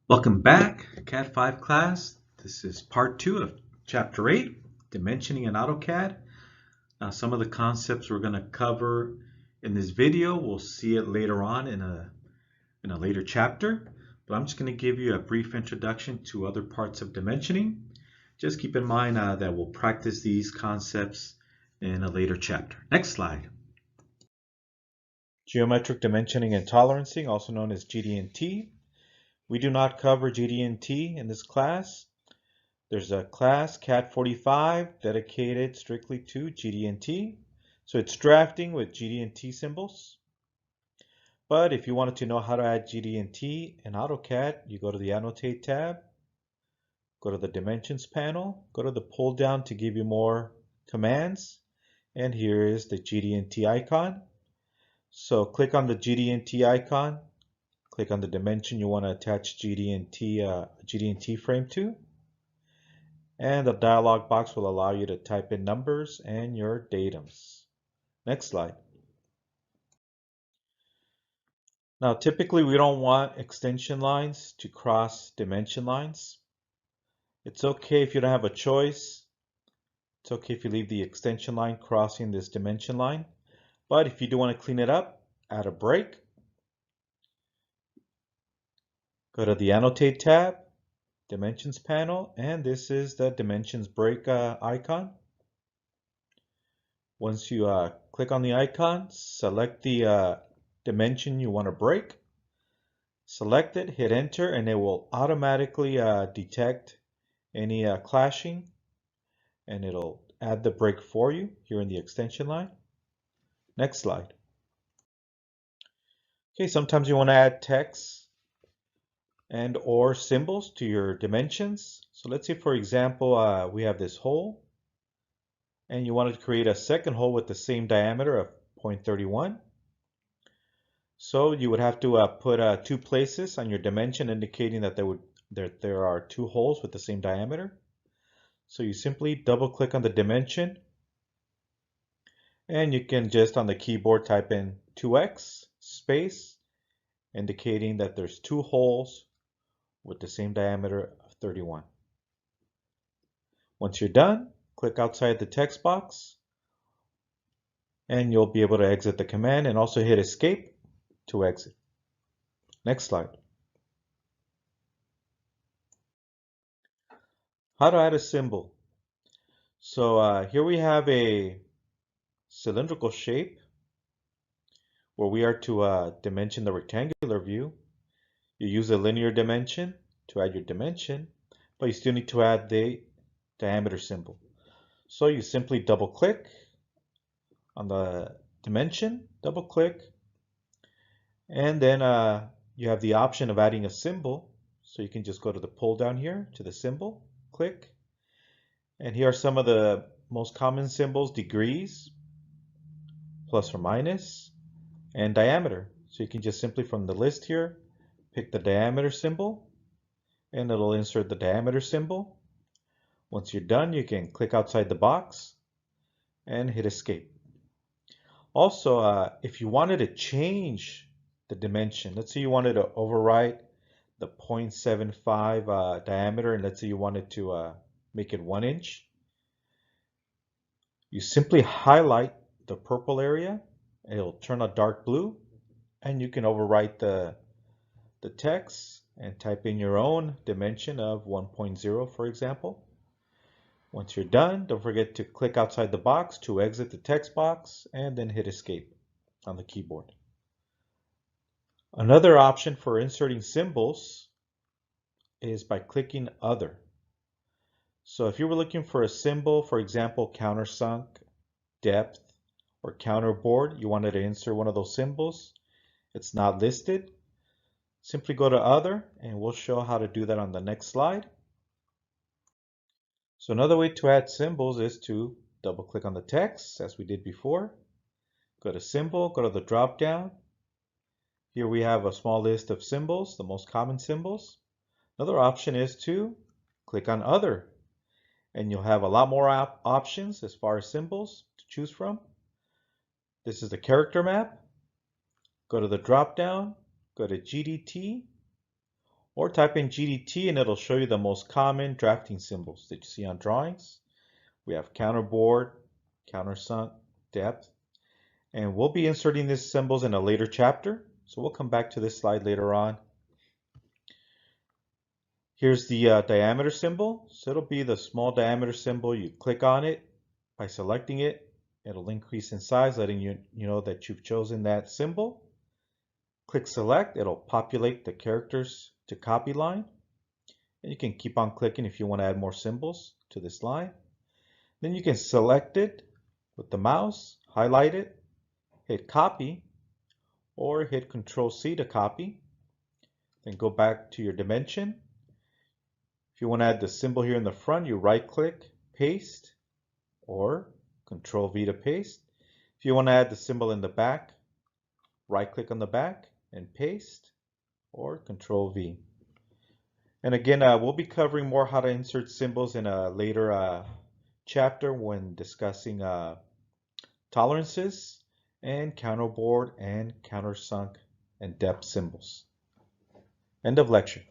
Welcome back, CAD 5 class. This is part 2 of Chapter 8, Dimensioning in AutoCAD. Now, some of the concepts we're going to cover in this video, we'll see it later on in a later chapter, but I'm just going to give you a brief introduction to other parts of dimensioning. Just keep in mind that we'll practice these concepts in a later chapter. Next slide. Geometric dimensioning and tolerancing, also known as GD&T. We do not cover GD&T in this class. There's a class, CAD 45, dedicated strictly to GD&T. So it's drafting with GD&T symbols. But if you wanted to know how to add GD&T in AutoCAD, you go to the Annotate tab, go to the Dimensions panel, go to the pull down to give you more commands, and here is the GD&T icon. So click on the GD&T icon. Click on the dimension you want to attach GD&T frame to, and the dialog box will allow you to type in numbers and your datums. Next slide. Now, typically we don't want extension lines to cross dimension lines. It's okay if you don't have a choice. It's okay if you leave the extension line crossing this dimension line. But if you do want to clean it up, add a break. Go to the Annotate tab, Dimensions panel, and this is the Dimensions break icon. Once you click on the icon, select the dimension you want to break. Select it, hit enter, and it will automatically detect any clashing, and it'll add the break for you here in the extension line. Next slide. Okay, sometimes you want to add text and or symbols to your dimensions. So let's say, for example, we have this hole, and you wanted to create a second hole with the same diameter of 0.31. So you would have to put 2 places on your dimension indicating that there are 2 holes with the same diameter. So you simply double click on the dimension, and you can just on the keyboard type in 2x space, indicating that there's 2 holes with the same diameter of 31. Once you're done, click outside the text box, and you'll be able to exit the command and also hit escape to exit. Next slide. How to add a symbol. So here we have a cylindrical shape where we are to dimension the rectangular view. You use a linear dimension to add your dimension, but you still need to add the diameter symbol. So you simply double click on the dimension, double click, and then you have the option of adding a symbol. So you can just go to the pull down here to the symbol, click, and here are some of the most common symbols: degrees, plus or minus, and diameter. So you can just simply from the list here pick the diameter symbol, and it'll insert the diameter symbol. Once you're done, you can click outside the box and hit escape. Also, if you wanted to change the dimension, let's say you wanted to overwrite the 0.75 diameter, and let's say you wanted to make it 1 inch, you simply highlight the purple area, it'll turn a dark blue, and you can overwrite the text and type in your own dimension of 1.0, for example. Once you're done, don't forget to click outside the box to exit the text box and then hit escape on the keyboard. Another option for inserting symbols is by clicking Other. So if you were looking for a symbol, for example, countersunk, depth, or counterboard, you wanted to insert one of those symbols, it's not listed, simply go to Other, and we'll show how to do that on the next slide. So another way to add symbols is to double click on the text as we did before. Go to Symbol, go to the drop down. Here we have a small list of symbols, the most common symbols. Another option is to click on Other, and you'll have a lot more options as far as symbols to choose from. This is the character map. Go to the drop down, go to GDT, or type in GDT and it'll show you the most common drafting symbols that you see on drawings. We have counterbore, countersunk, depth, and we'll be inserting these symbols in a later chapter, so we'll come back to this slide later on. Here's the diameter symbol. So it'll be the small diameter symbol. You click on it. By selecting it, it'll increase in size, letting you know that you've chosen that symbol. Click select. It'll populate the characters to copy line. And you can keep on clicking if you want to add more symbols to this line. Then you can select it with the mouse, highlight it, hit copy, or hit Control C to copy. Then go back to your dimension. If you want to add the symbol here in the front, you right click, paste, or Control V to paste. If you want to add the symbol in the back, right click on the back and paste, or Control V. And again, we'll be covering more how to insert symbols in a later chapter when discussing tolerances and counterbore and countersunk and depth symbols. End of lecture.